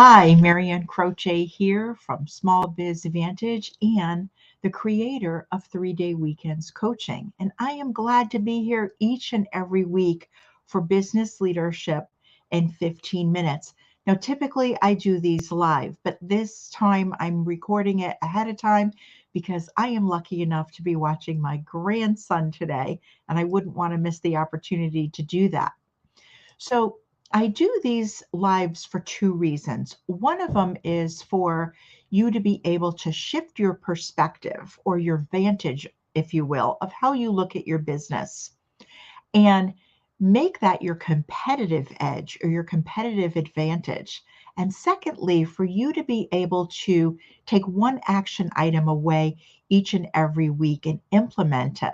Hi, Marianne Croce here from Small Biz Advantage and the creator of 3 Day Weekends Coaching. And I am glad to be here each and every week for business leadership in 15 minutes. Now, typically I do these live, but this time I'm recording it ahead of time because I am lucky enough to be watching my grandson today, and I wouldn't want to miss the opportunity to do that. So I do these lives for two reasons. One of them is for you to be able to shift your perspective or your vantage, if you will, of how you look at your business and make that your competitive edge or your competitive advantage. And secondly, for you to be able to take one action item away each and every week and implement it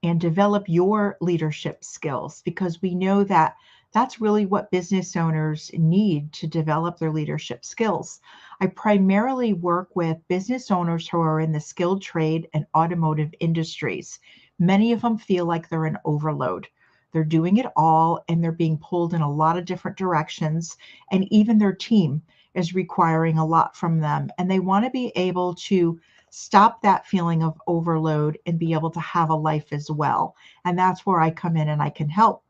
and develop your leadership skills because we know that that's really what business owners need to develop their leadership skills. I primarily work with business owners who are in the skilled trade and automotive industries. Many of them feel like they're in overload. They're doing it all and they're being pulled in a lot of different directions, and even their team is requiring a lot from them. And they want to be able to stop that feeling of overload and be able to have a life as well. And that's where I come in and I can help.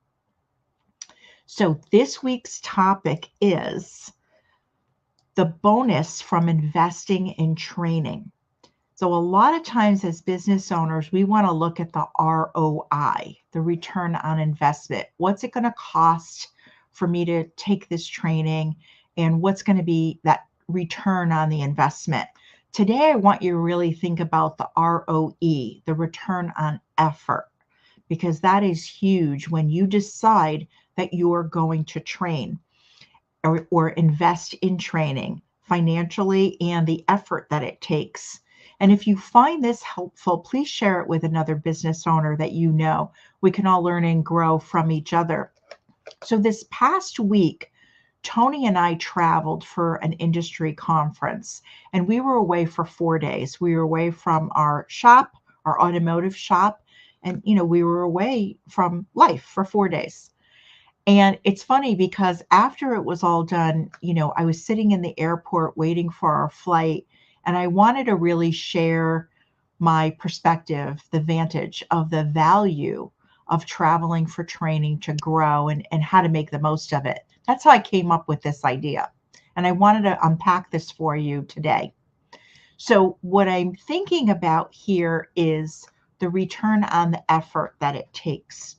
So this week's topic is the bonus from investing in training. So a lot of times as business owners, we want to look at the ROI, the return on investment. What's it going to cost for me to take this training? And what's going to be that return on the investment? Today, I want you to really think about the ROE, the return on effort, because that is huge when you decide that you're going to train or invest in training financially and the effort that it takes. And if you find this helpful, please share it with another business owner that you know. We can all learn and grow from each other. So this past week, Tony and I traveled for an industry conference, and we were away for 4 days. We were away from our shop, our automotive shop, and we were away from life for 4 days. And it's funny because after it was all done, I was sitting in the airport waiting for our flight, and I wanted to really share my perspective, the vantage of the value of traveling for training to grow and how to make the most of it. That's how I came up with this idea. And I wanted to unpack this for you today. So, what I'm thinking about here is the return on the effort that it takes.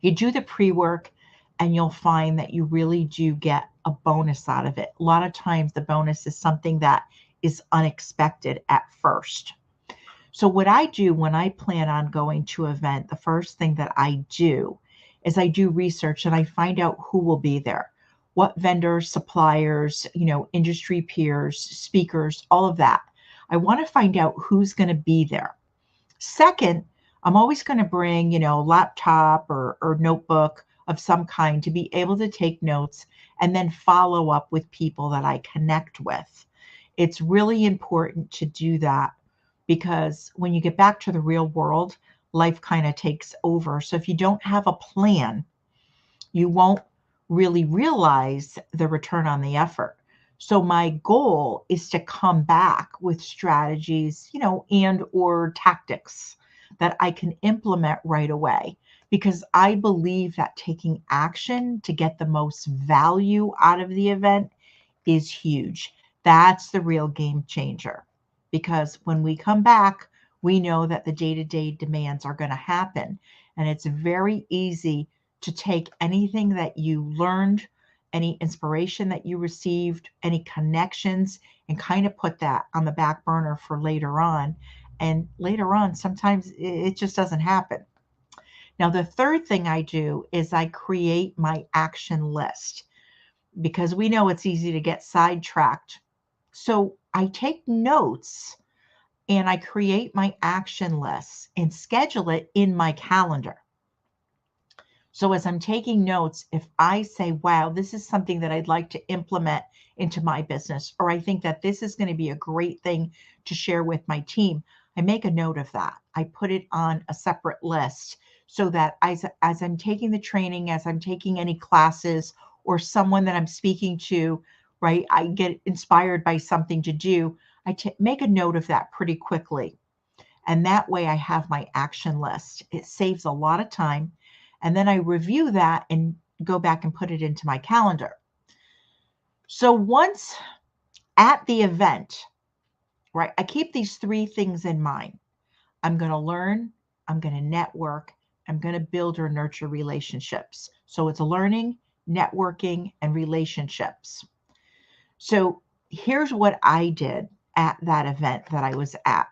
You do the pre work, and you'll find that you really do get a bonus out of it. A lot of times, the bonus is something that is unexpected at first. So, what I do when I plan on going to an event, the first thing that I do is I do research and I find out who will be there, what vendors, suppliers, industry peers, speakers, all of that. I want to find out who's going to be there. Second, I'm always going to bring, laptop or notebook of some kind to be able to take notes and then follow up with people that I connect with. It's really important to do that because when you get back to the real world, life kind of takes over. So if you don't have a plan, you won't really realize the return on the effort. So my goal is to come back with strategies, and or tactics that I can implement right away because I believe that taking action to get the most value out of the event is huge. That's the real game changer because when we come back, we know that the day-to-day demands are going to happen. And it's very easy to take anything that you learned, any inspiration that you received, any connections, and kind of put that on the back burner for later on. And later on, sometimes it just doesn't happen. Now, the third thing I do is I create my action list because we know it's easy to get sidetracked. So I take notes and I create my action list and schedule it in my calendar. So as I'm taking notes, if I say, wow, this is something that I'd like to implement into my business, or I think that this is going to be a great thing to share with my team, I make a note of that. I put it on a separate list so that as I'm taking the training, as I'm taking any classes or someone that I'm speaking to, right? I get inspired by something to do. Make a note of that pretty quickly. And that way I have my action list. It saves a lot of time. And then I review that and go back and put it into my calendar. So once at the event, right, I keep these three things in mind. I'm going to learn, I'm going to network, I'm going to build or nurture relationships. So it's learning, networking, and relationships. So here's what I did at that event that I was at.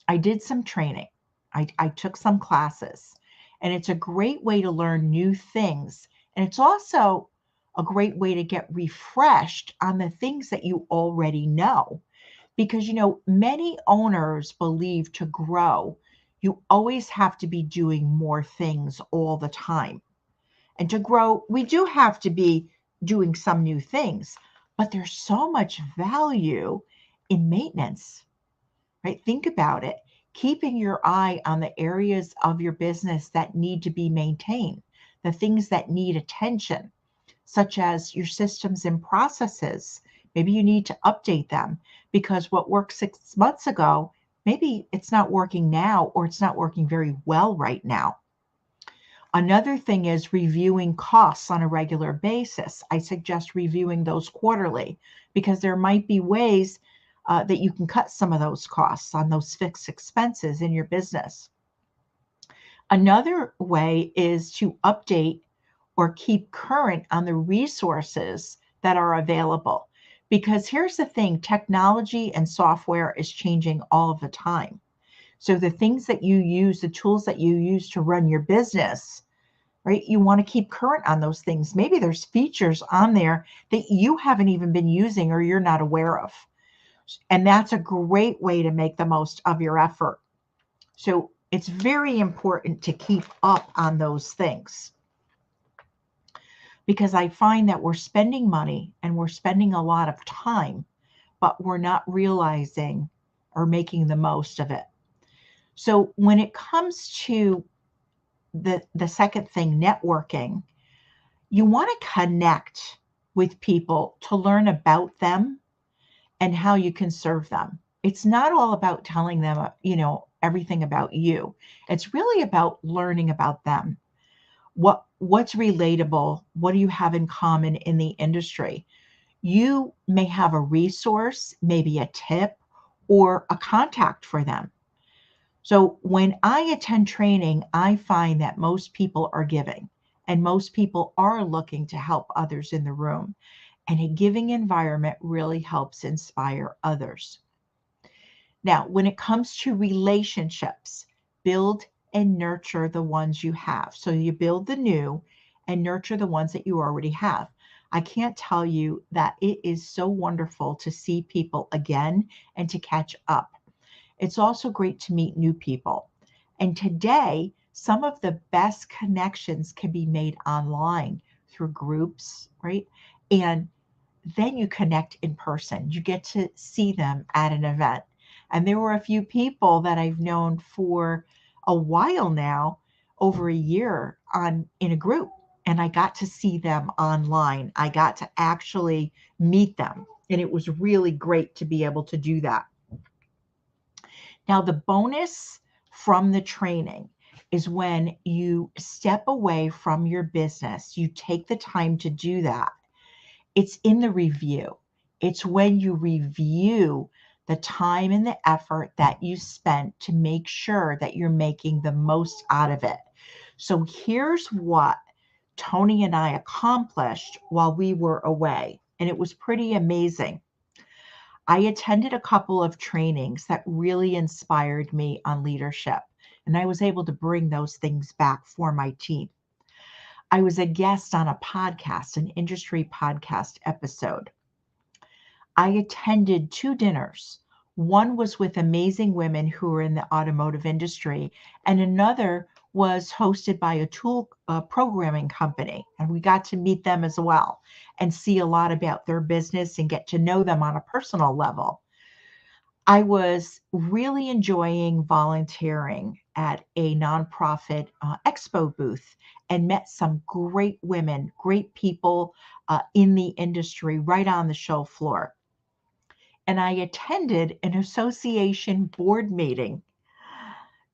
I did some training. I took some classes, and it's a great way to learn new things. And it's also a great way to get refreshed on the things that you already know. Because, many owners believe to grow, you always have to be doing more things all the time. And to grow, we do have to be doing some new things, but there's so much value in maintenance, right? Think about it. Keeping your eye on the areas of your business that need to be maintained, the things that need attention, such as your systems and processes. Maybe you need to update them because what worked 6 months ago, maybe it's not working now, or it's not working very well right now. Another thing is reviewing costs on a regular basis. I suggest reviewing those quarterly because there might be ways that you can cut some of those costs on those fixed expenses in your business. Another way is to update or keep current on the resources that are available. Because here's the thing, technology and software is changing all of the time. So the things that you use, the tools that you use to run your business, right? You want to keep current on those things. Maybe there's features on there that you haven't even been using or you're not aware of. And that's a great way to make the most of your effort. So it's very important to keep up on those things, because I find that we're spending money and we're spending a lot of time, but we're not realizing or making the most of it. So when it comes to the second thing, networking, you want to connect with people to learn about them and how you can serve them. It's not all about telling them, everything about you. It's really about learning about them. What's relatable? What do you have in common in the industry? You may have a resource, maybe a tip, or a contact for them. So when I attend training, I find that most people are giving and most people are looking to help others in the room. And a giving environment really helps inspire others. Now, when it comes to relationships, build and nurture the ones you have. So you build the new and nurture the ones that you already have. I can't tell you that it is so wonderful to see people again and to catch up. It's also great to meet new people. And today, some of the best connections can be made online through groups, right? And then you connect in person. You get to see them at an event. And there were a few people that I've known for a while now, over a year in a group, and I got to see them online. I got to actually meet them, and it was really great to be able to do that. Now, the bonus from the training is when you step away from your business, you take the time to do that. It's in the review. It's when you review the time and the effort that you spent to make sure that you're making the most out of it. So here's what Tony and I accomplished while we were away, and it was pretty amazing. I attended a couple of trainings that really inspired me on leadership, and I was able to bring those things back for my team. I was a guest on a podcast, an industry podcast episode. I attended 2 dinners. One was with amazing women who are in the automotive industry, and another was hosted by a tool programming company. And we got to meet them as well and see a lot about their business and get to know them on a personal level. I was really enjoying volunteering at a nonprofit expo booth and met some great women, great people in the industry right on the show floor. And I attended an association board meeting.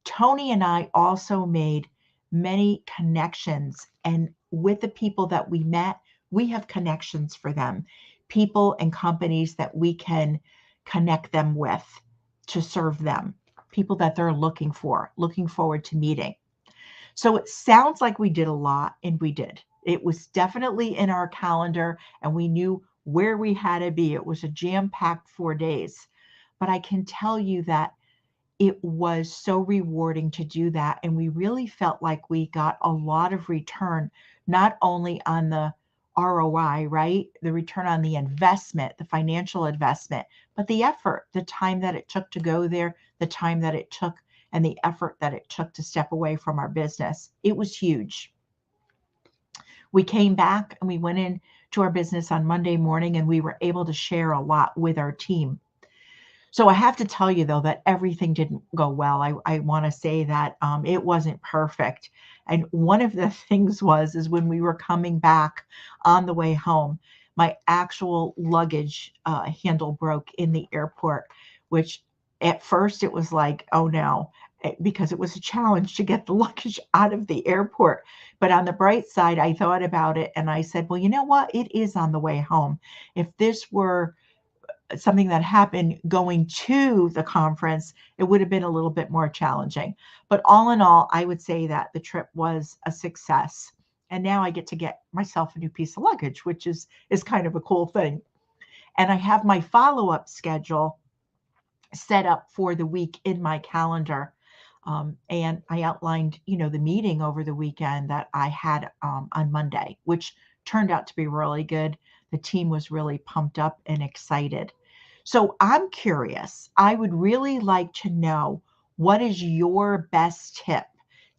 Tony and I also made many connections, and with the people that we met, we have connections for them, people and companies that we can connect them with to serve them, people that they're looking forward to meeting. So it sounds like we did a lot, and we did. It was definitely in our calendar, and we knew where we had to be. It was a jam-packed 4 days. But I can tell you that it was so rewarding to do that. And we really felt like we got a lot of return, not only on the ROI, right? The return on the investment, the financial investment, but the effort, the time that it took to go there, the time that it took, and the effort that it took to step away from our business. It was huge. We came back and we went into our business on Monday morning, and we were able to share a lot with our team. So I have to tell you, though, that everything didn't go well. I want to say that it wasn't perfect. And one of the things is when we were coming back on the way home, my actual luggage handle broke in the airport, which at first it was like, oh no, because it was a challenge to get the luggage out of the airport. But on the bright side, I thought about it and I said, well, you know what? It is on the way home. If this were something that happened going to the conference, it would have been a little bit more challenging. But all in all, I would say that the trip was a success. And now I get to get myself a new piece of luggage, which is kind of a cool thing. And I have my follow-up schedule set up for the week in my calendar. And I outlined, the meeting over the weekend that I had on Monday, which turned out to be really good. The team was really pumped up and excited. So I'm curious. I would really like to know, what is your best tip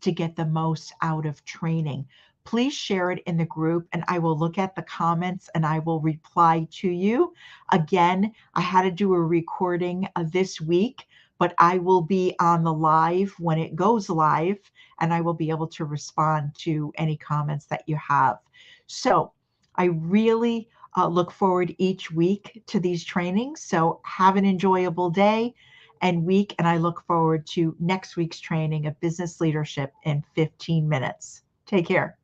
to get the most out of training? Please share it in the group, and I will look at the comments and I will reply to you. Again, I had to do a recording this week, but I will be on the live when it goes live, and I will be able to respond to any comments that you have. So I really look forward each week to these trainings. So have an enjoyable day and week, and I look forward to next week's training of business leadership in 15 minutes. Take care.